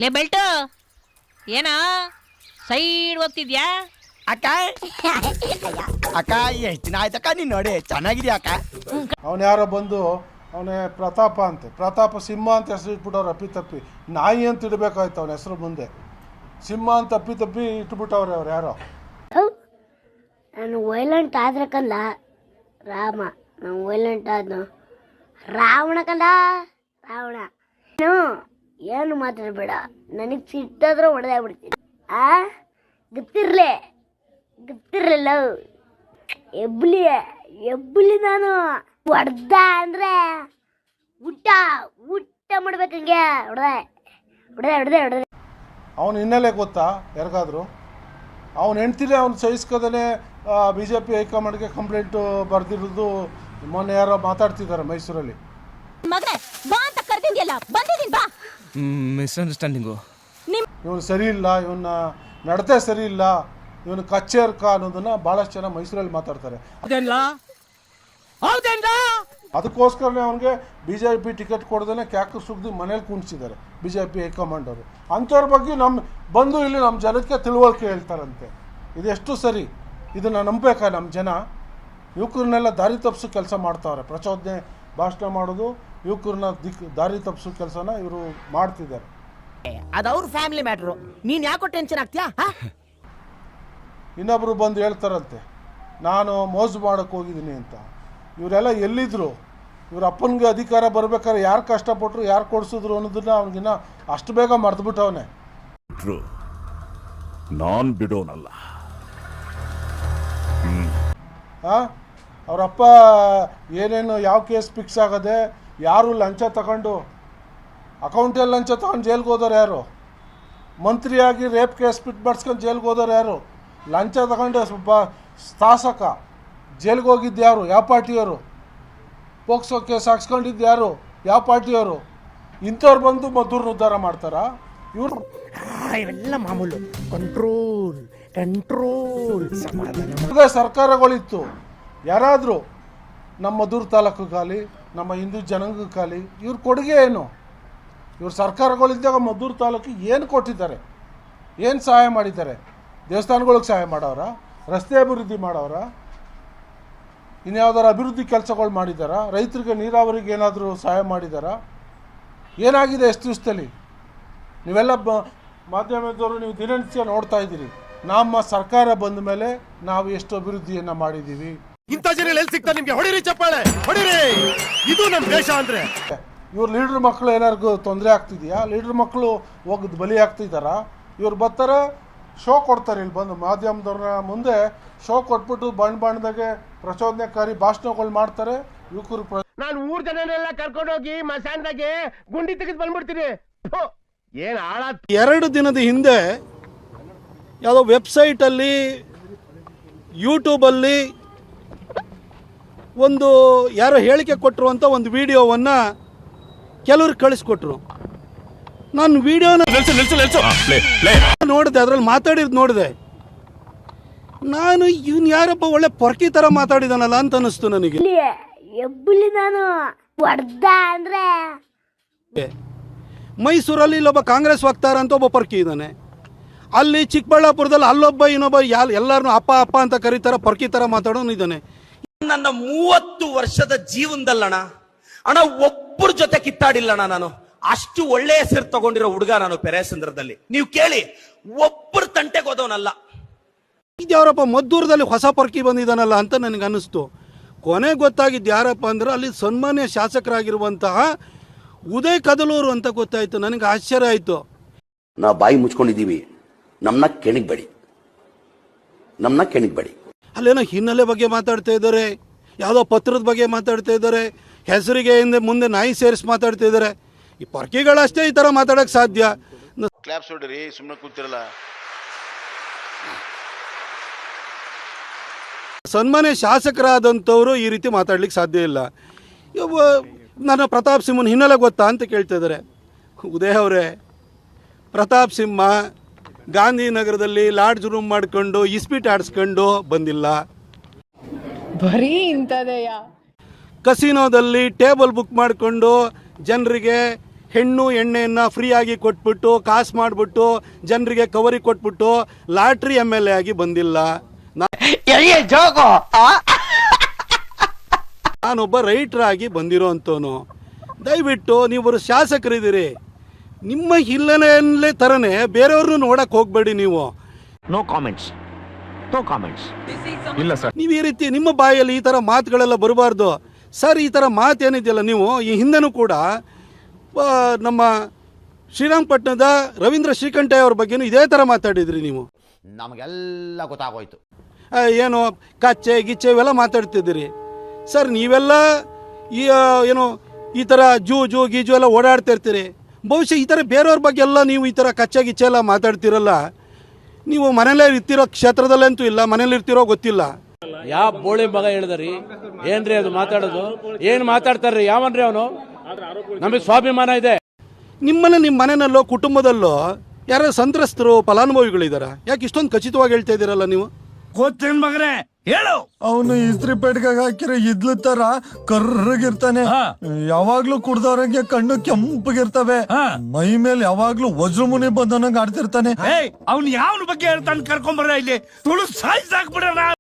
ಲೇ ಬೆಲ್ಟು ಏನ ಸೈಡ್ ಓದ್ತಿದ್ಯಾ ಅಕ್ಕ ಅಕ್ಕ ಎಷ್ಟು ದಿನ ಆಯ್ತಕ್ಕ ನೀನು ನೋಡಿ ಚೆನ್ನಾಗಿದ್ಯಾ ಅಕ್ಕ. ಅವನು ಯಾರೋ ಬಂದು ಅವನೇ ಪ್ರತಾಪ ಅಂತೆ, ಪ್ರತಾಪ ಸಿಂಹ ಅಂತ ಹೆಸರು ಇಟ್ಬಿಟ್ಟವ್ರು ಅಪ್ಪಿ ತಪ್ಪಿ. ನಾಯಿ ಅಂತ ಇಡಬೇಕಾಯ್ತು ಅವನ ಹೆಸರು ಮುಂದೆ, ಸಿಂಹ ಅಂತ ಅಪ್ಪಿ ತಪ್ಪಿ ಇಟ್ಬಿಟ್ಟವ್ರೆ ಅವ್ರು ಯಾರೋ. ನಾನು ವೈಲೆಂಟ್ ಆದ್ರೆ ಕಂದ ರಾಮ, ನಾನು ವೈಲೆಂಟ್ ಆದ್ನು ರಾವಣ ಕಂದ ರಾವಣ. ಏನು ಮಾತಾಡಬೇಡ, ನನಗೆ ಸಿಟ್ಟಾದ್ರೆ ಹೊಡೆದಾಗ್ಬಿಡ್ತೀನಿ. ಗೊತ್ತಿರ್ಲಿಲ್ಲ ಎಬ್ಬಲಿ ನಾನು ಹೊಡೆದ ಅಂದ್ರೆ ಊಟ ಮಾಡ್ಬೇಕಂಗೆ ಹೊಡೆದೆ. ಅವನ ಹಿನ್ನೆಲೆ ಗೊತ್ತಾ ಯಾರಿಗಾದ್ರು? ಅವನ ಹೆಂಡ್ತಿಲೇ ಅವ್ನು ಸಹಿಸ್ಕೋದೇ BJP ಹೈಕಮಾಂಡ್ಗೆ ಕಂಪ್ಲೇಂಟು ಬರೆದಿರೋದು ಮೊನ್ನೆ ಯಾರೋ ಮಾತಾಡ್ತಿದ್ದಾರೆ ಮೈಸೂರಲ್ಲಿ. ಮಿಸ್ಅಂಡರ್ಸ್ಟ್ಯಾಂಡಿಂಗು. ಇವನು ಸರಿ ಇಲ್ಲ, ಇವನ್ನ ನಡತೆ ಸರಿ ಇಲ್ಲ, ಇವನು ಕಚ್ಚೇರ್ಕ ಅನ್ನೋದನ್ನ ಭಾಳಷ್ಟು ಜನ ಮೈಸೂರಲ್ಲಿ ಮಾತಾಡ್ತಾರೆ. ಅದಕ್ಕೋಸ್ಕರನೇ ಅವನಿಗೆ BJP ಟಿಕೆಟ್ ಕೊಡ್ದೇ ಕ್ಯಾಕು ಸುಗ್ದು ಮನೇಲಿ ಕುಣಿಸಿದ್ದಾರೆ BJP ಹೈಕಮಾಂಡ್ ಅವರು. ಅಂಥವ್ರ ಬಗ್ಗೆ ಬಂದು ಇಲ್ಲಿ ನಮ್ಮ ಜನಕ್ಕೆ ತಿಳುವಳಿಕೆ ಹೇಳ್ತಾರಂತೆ. ಇದೆಷ್ಟು ಸರಿ? ಇದನ್ನು ನಂಬಬೇಕಾ ನಮ್ಮ ಜನ? ಯುವಕರನ್ನೆಲ್ಲ ದಾರಿ ತಪ್ಪಿಸೋ ಕೆಲಸ ಮಾಡ್ತಾವ್ರೆ. ಪ್ರಚೋದನೆ ಭಾಷಣ ಮಾಡೋದು, ಯುವಕರನ್ನ ದಾರಿ ತಪ್ಪಿಸೋ ಕೆಲಸನ ಇವರು ಮಾಡ್ತಿದ್ದಾರೆ. ಅದವ್ರ ಫ್ಯಾಮಿಲಿ ಮ್ಯಾಟ್ರು, ನೀನು ಯಾಕೋ ಟೆನ್ಷನ್ ಆಗ್ತೀಯಾ? ಇನ್ನೊಬ್ರು ಬಂದು ಹೇಳ್ತಾರಂತೆ ನಾನು ಮೋಸ ಮಾಡೋಕ್ಕೆ ಹೋಗಿದ್ದೀನಿ ಅಂತ. ಇವರೆಲ್ಲ ಎಲ್ಲಿದ್ರು? ಇವ್ರ ಅಪ್ಪನಿಗೆ ಅಧಿಕಾರ ಬರ್ಬೇಕಾದ್ರೆ ಯಾರು ಕಷ್ಟಪಟ್ಟರು, ಯಾರು ಕೊಡಿಸಿದ್ರು ಅನ್ನೋದನ್ನ ಅವ್ನಿಗಿನ್ನ ಅಷ್ಟು ಬೇಗ ಮರೆತುಬಿಟ್ಟವನೇ. ನಾನ್ ಬಿಡೋನಲ್ಲ. ಅವರಪ್ಪ ಏನೇನು ಯಾವ ಕೇಸ್ ಫಿಕ್ಸ್ ಆಗದೆ, ಯಾರು ಲಂಚ ತಗೊಂಡು ಅಕೌಂಟಲ್ಲಿ ಲಂಚ ತಗೊಂಡು ಜೈಲ್ಗೆ ಹೋದವ್ರು ಯಾರು? ಮಂತ್ರಿಯಾಗಿ ರೇಪ್ ಕೇಸ್ ಫಿಟ್ ಮಾಡಿಸ್ಕೊಂಡು ಜೈಲ್ಗೆ ಹೋದವ್ರು ಯಾರು? ಲಂಚ ತಗೊಂಡು ಸ್ವಲ್ಪ ಶಾಸಕ ಜೈಲ್ಗೆ ಹೋಗಿದ್ದು ಯಾರು? ಯಾವ ಪಾರ್ಟಿಯವರು? ಪೋಕ್ಸೋ ಕೇಸ್ ಹಾಕ್ಸ್ಕೊಂಡಿದ್ದು ಯಾರು? ಯಾವ ಪಾರ್ಟಿಯವರು? ಇಂಥವ್ರು ಬಂದು ಮದ್ದೂರನ್ನ ಉದ್ಧಾರ ಮಾಡ್ತಾರಾ? ಇವರು ಇವೆಲ್ಲ ಮಾಮೂಲು. ಕಂಟ್ರೋಲ್ ಸಮಾಧಾನ. ಸರ್ಕಾರಗಳಿತ್ತು, ಯಾರಾದರೂ ನಮ್ಮ ಮದ್ದೂರು ತಾಲೂಕು ಖಾಲಿ, ನಮ್ಮ ಹಿಂದೂ ಜನಾಂಗ ಖಾಲಿ, ಇವ್ರ ಕೊಡುಗೆ ಏನು? ಇವ್ರ ಸರ್ಕಾರಗಳಿದ್ದಾಗ ಮದ್ದೂರು ತಾಲೂಕಿಗೆ ಏನು ಕೊಟ್ಟಿದ್ದಾರೆ? ಏನು ಸಹಾಯ ಮಾಡಿದ್ದಾರೆ? ದೇವಸ್ಥಾನಗಳಿಗೆ ಸಹಾಯ ಮಾಡವ್ರ? ರಸ್ತೆ ಅಭಿವೃದ್ಧಿ ಮಾಡವ್ರ? ಇನ್ಯಾವ್ದಾರು ಅಭಿವೃದ್ಧಿ ಕೆಲಸಗಳು ಮಾಡಿದಾರ? ರೈತರಿಗೆ ನೀರಾವರಿಗೆ ಏನಾದರೂ ಸಹಾಯ ಮಾಡಿದಾರ? ಏನಾಗಿದೆ ಎಷ್ಟು ದಿವಸದಲ್ಲಿ? ನೀವೆಲ್ಲ ಮಾಧ್ಯಮದವರು ನೀವು ದಿನನಿತ್ಯ ನೋಡ್ತಾ ಇದ್ದೀರಿ. ನಮ್ಮ ಸರ್ಕಾರ ಬಂದ ಮೇಲೆ ನಾವು ಎಷ್ಟು ಅಭಿವೃದ್ಧಿಯನ್ನು ಮಾಡಿದ್ದೀವಿ. ಇಂಥ ಜನ ಎಲ್ಲಿ ಸಿಗ್ತಾರೆ ನಿಮ್ಗೆ? ಹೊಡಿರಿ ಚಪ್ಪಾಳೆ, ಹೊಡಿರಿ. ಇದು ನಮ್ಮ ದೇಶ ಅಂದ್ರೆ. ಇವ್ರ ಲೀಡ್ರ್ ಮಕ್ಕಳು ಏನಾರ್ಗು ತೊಂದರೆ ಆಗ್ತಿದೆಯಾ? ಲೀಡ್ರ್ ಮಕ್ಕಳು ಹೋಗಿದ್ದು ಬಲಿ ಆಗ್ತಿದ್ದಾರಾ? ಇವ್ರು ಬರ್ತಾರೆ, ಶೋ ಕೊಡ್ತಾರೆ. ಇಲ್ಲಿ ಬಂದು ಮಾಧ್ಯಮದವ್ರನ್ನ ಮುಂದೆ ಶೋ ಕೊಟ್ಬಿಟ್ಟು ಬಣ್ಣದಾಗೆ ಪ್ರಚೋದನೆಕಾರಿ ಭಾಷಣಗಳು ಮಾಡ್ತಾರೆ. ಯುವಕರು ನಾನು 3 ಜನನೆಲ್ಲ ಕರ್ಕೊಂಡೋಗಿ ಮಸಾನ್ದಾಗೆ ಗುಂಡಿ ತೆಗೆದು ಬಂದ್ಬಿಡ್ತೀನಿ. ಏನ್ ಹಾಳ. 2 ದಿನದ ಹಿಂದೆ ಯಾವುದೋ ವೆಬ್ಸೈಟಲ್ಲಿ, ಯೂಟ್ಯೂಬಲ್ಲಿ ಒಂದು ಯಾರೋ ಹೇಳಿಕೆ ಕೊಟ್ಟರು ಅಂತ ಒಂದು ವಿಡಿಯೋವನ್ನು ಕೆಲವರು ಕಳಿಸ್ಕೊಟ್ರು. ನಾನು ವಿಡಿಯೋನ ನೋಡಿದೆ, ಅದರಲ್ಲಿ ಮಾತಾಡಿದ್ದು ನೋಡಿದೆ. ನಾನು ಇವನು ಯಾರಪ್ಪ ಒಳ್ಳೆ ಪೊರ್ಕಿ ಥರ ಮಾತಾಡಿದಾನಲ್ಲ ಅಂತ ಅನ್ನಿಸ್ತು ನನಗೆ. ಎಬ್ಬಲಿ ನಾನು ಹೊಡೆದ ಅಂದ್ರೆ ಮೈಸೂರಲ್ಲಿ ಇಲ್ಲೊಬ್ಬ ಕಾಂಗ್ರೆಸ್ ವಕ್ತಾರ ಅಂತ ಒಬ್ಬ ಪೊರ್ಕಿ ಇದ್ದಾನೆ. ಅಲ್ಲಿ ಚಿಕ್ಕಬಳ್ಳಾಪುರದಲ್ಲಿ ಅಲ್ಲೊಬ್ಬ ಇನ್ನೊಬ್ಬ ಎಲ್ಲರನ್ನೂ ಅಪ್ಪ ಅಂತ ಕರೀತಾರ, ಪೊರ್ಕಿ ಥರ ಮಾತಾಡೋನು ಇದ್ದಾನೆ. ನನ್ನ 30 ವರ್ಷದ ಜೀವನದಲ್ಲಣ್ಣ ಒಬ್ಬರ ಜೊತೆ ಕಿತ್ತಾಡಿಲ್ಲಣ್ಣ. ನಾನು ಅಷ್ಟು ಒಳ್ಳೆ ಹೆಸರು ತಗೊಂಡಿರೋ ಹುಡುಗ ನಾನು ಪೆರೇಸಂದ್ರದಲ್ಲಿ. ನೀವು ಕೇಳಿ, ಒಬ್ಬರು ತಂಟೆಗೆ ಹೋದವನಲ್ಲ. ಇದ್ಯಾವರಪ್ಪ ಮದ್ದೂರದಲ್ಲಿ ಹೊಸ ಪೊರ್ಕಿ ಬಂದಿದ್ದಾನಲ್ಲ ಅಂತ ನನಗೆ ಅನ್ನಿಸ್ತು. ಕೊನೆಗೆ ಗೊತ್ತಾಗಿದ್ದು ಯಾರಪ್ಪ ಅಂದ್ರೆ ಅಲ್ಲಿ ಸನ್ಮಾನ್ಯ ಶಾಸಕರಾಗಿರುವಂತಹ ಉದಯ್ ಕದಲೂರು ಅಂತ ಗೊತ್ತಾಯ್ತು. ನನಗೆ ಆಶ್ಚರ್ಯ ಆಯಿತು. ನಾವು ಬಾಯಿ ಮುಚ್ಕೊಂಡಿದ್ದೀವಿ, ನಮ್ಮನ್ನ ಕೆಣಿಗ್ಬೇಡಿ. ಅಲ್ಲೇನೋ ಹಿನ್ನೆಲೆ ಬಗ್ಗೆ ಮಾತಾಡ್ತಾ ಇದ್ದಾರೆ, ಯಾವುದೋ ಪತ್ರದ ಬಗ್ಗೆ ಮಾತಾಡ್ತಾ ಇದ್ದಾರೆ, ಹೆಸರಿಗೆ ಮುಂದೆ ನಾಯಿ ಸೇರಿಸಿ ಮಾತಾಡ್ತಾ ಇದ್ದಾರೆ. ಈ ಪೊರ್ಕಿಗಳಷ್ಟೇ ಈ ಥರ ಮಾತಾಡೋಕ್ಕೆ ಸಾಧ್ಯ. ಕ್ಲಾಪ್ಸ್ ಹೊಡಿರಿ, ಸುಮ್ಮನೆ ಕೂತಿರಲ್ಲ. ಸನ್ಮಾನ್ಯ ಶಾಸಕರಾದಂಥವರು ಈ ರೀತಿ ಮಾತಾಡ್ಲಿಕ್ಕೆ ಸಾಧ್ಯ ಇಲ್ಲ. ನನ್ನ ಪ್ರತಾಪ್ ಸಿಂಹನ ಹಿನ್ನೆಲೆ ಗೊತ್ತಾ ಅಂತ ಕೇಳ್ತಾ ಇದ್ದಾರೆ. ಉದಯ ಅವರೇ, ಪ್ರತಾಪ್ ಸಿಂಹ ಗಾಂಧಿನಗರದಲ್ಲಿ ಲಾಡ್ಜ್ ರೂಮ್ ಮಾಡ್ಕೊಂಡು ಇಸ್ಪೀಟ್ ಆಡಿಸ್ಕೊಂಡು ಬಂದಿಲ್ಲ. ಬರೀ ಇಂಥದೆಯಾ? ಕಸಿನೋದಲ್ಲಿ ಟೇಬಲ್ ಬುಕ್ ಮಾಡಿಕೊಂಡು ಜನರಿಗೆ ಹೆಣ್ಣು ಎಣ್ಣೆಯನ್ನು ಫ್ರೀಯಾಗಿ ಕೊಟ್ಬಿಟ್ಟು ಕಾಸು ಮಾಡಿಬಿಟ್ಟು ಜನರಿಗೆ ಕವರಿಗೆ ಕೊಟ್ಬಿಟ್ಟು ಲಾಟ್ರಿ MLA ಆಗಿ ಬಂದಿಲ್ಲ. ನಾನೊಬ್ಬ ರೈಟರ್ ಆಗಿ ಬಂದಿರೋ ಅಂಥವನು. ದಯವಿಟ್ಟು ನೀವು ಶಾಸಕರಿದ್ದೀರಿ, ನಿಮ್ಮ ಹಿನ್ನೆಲೆಯಲ್ಲೇ ಥರನೇ ಬೇರೆಯವ್ರನ್ನೂ ನೋಡಕ್ಕೆ ಹೋಗಬೇಡಿ ನೀವು. No comments, no comments. ಇಲ್ಲ ಸರ್, ನೀವು ಈ ರೀತಿ ನಿಮ್ಮ ಬಾಯಲ್ಲಿ ಈ ಥರ ಮಾತುಗಳೆಲ್ಲ ಬರಬಾರ್ದು ಸರ್. ಈ ಥರ ಮಾತೇನಿದೆಯಲ್ಲ, ನೀವು ಈ ಹಿಂದೆನೂ ಕೂಡ ನಮ್ಮ ಶ್ರೀರಂಗಪಟ್ಟಣದ ರವೀಂದ್ರ ಶ್ರೀಕಂಠಯ್ಯ ಅವ್ರ ಬಗ್ಗೆನೂ ಇದೇ ಥರ ಮಾತಾಡಿದ್ರಿ ನೀವು. ನಮಗೆಲ್ಲ ಗೊತ್ತಾಗೋಯ್ತು. ಏನು ಕಚ್ಚೆ ಗಿಚ್ಚೆ ಇವೆಲ್ಲ ಮಾತಾಡ್ತಿದ್ದೀರಿ ಸರ್. ನೀವೆಲ್ಲ ಏನು ಈ ಥರ ಜೂ ಗೀಜು ಎಲ್ಲ ಓಡಾಡ್ತಾ ಇರ್ತೀರಿ. ಬಹುಶಃ ಈ ಥರ ಬೇರೆಯವ್ರ ಬಗ್ಗೆ ಎಲ್ಲ ನೀವು ಈ ಥರ ಕಚ್ಚೆ ಗಿಚ್ಚೆ ಎಲ್ಲ ಮಾತಾಡ್ತಿರಲ್ಲ. ನೀವು ಮನೇಲೇ ಇರ್ತಿರೋ ಕ್ಷೇತ್ರದಲ್ಲಂತೂ ಇಲ್ಲ, ಮನೇಲಿ ಇರ್ತಿರೋ ಗೊತ್ತಿಲ್ಲ. ಯಾವ ಬೋಳಿ ಮಗ ಹೇಳಿದ್ರಿ ಏನ್ರಿ ಅದು ಮಾತಾಡೋದು? ಏನ್ ಮಾತಾಡ್ತಾರ್ರಿ? ಯಾವನ್ರಿ ಅವನು? ನಮಗೆ ಸ್ವಾಭಿಮಾನ ಇದೆ. ನಿಮ್ಮ ಮನೆಯಲ್ಲೋ ಕುಟುಂಬದಲ್ಲೋ ಯಾರು ಸಂತ್ರಸ್ತರು ಫಲಾನುಭವಿಗಳಿದಾರ? ಯಾಕೆ ಇಷ್ಟೊಂದು ಖಚಿತವಾಗಿ ಹೇಳ್ತಾ ಇದ್ದೀರಲ್ಲ ನೀವು? ಗೊತ್ತೇನ್ ಮಗನೇ ಹೇಳು. ಅವನು ಇಸ್ತ್ರಿ ಪೆಟ್ಟಾಗ ಹಾಕಿರೋ ಇದ್ಲು ತರ ಕರ್ರಗಿರ್ತಾನೆ. ಯಾವಾಗ್ಲೂ ಕುಡ್ದವ್ರಂಗೆ ಕಣ್ಣು ಕೆಂಪಗಿರ್ತವೆ. ಮೈ ಮೇಲೆ ಯಾವಾಗ್ಲೂ ವಜ್ರಮುನಿ ಬಂದನಂಗ್ ಆಡ್ತಿರ್ತಾನೆ. ಅವ್ನು ಯಾವನ ಬಗ್ಗೆ ಹೇಳ್ತಾನೆ ಕರ್ಕೊಂಬರ ಇಲ್ಲಿ ತುಳು ಸಾಯಿಸಾಕ್ಬಿಡೋಣ.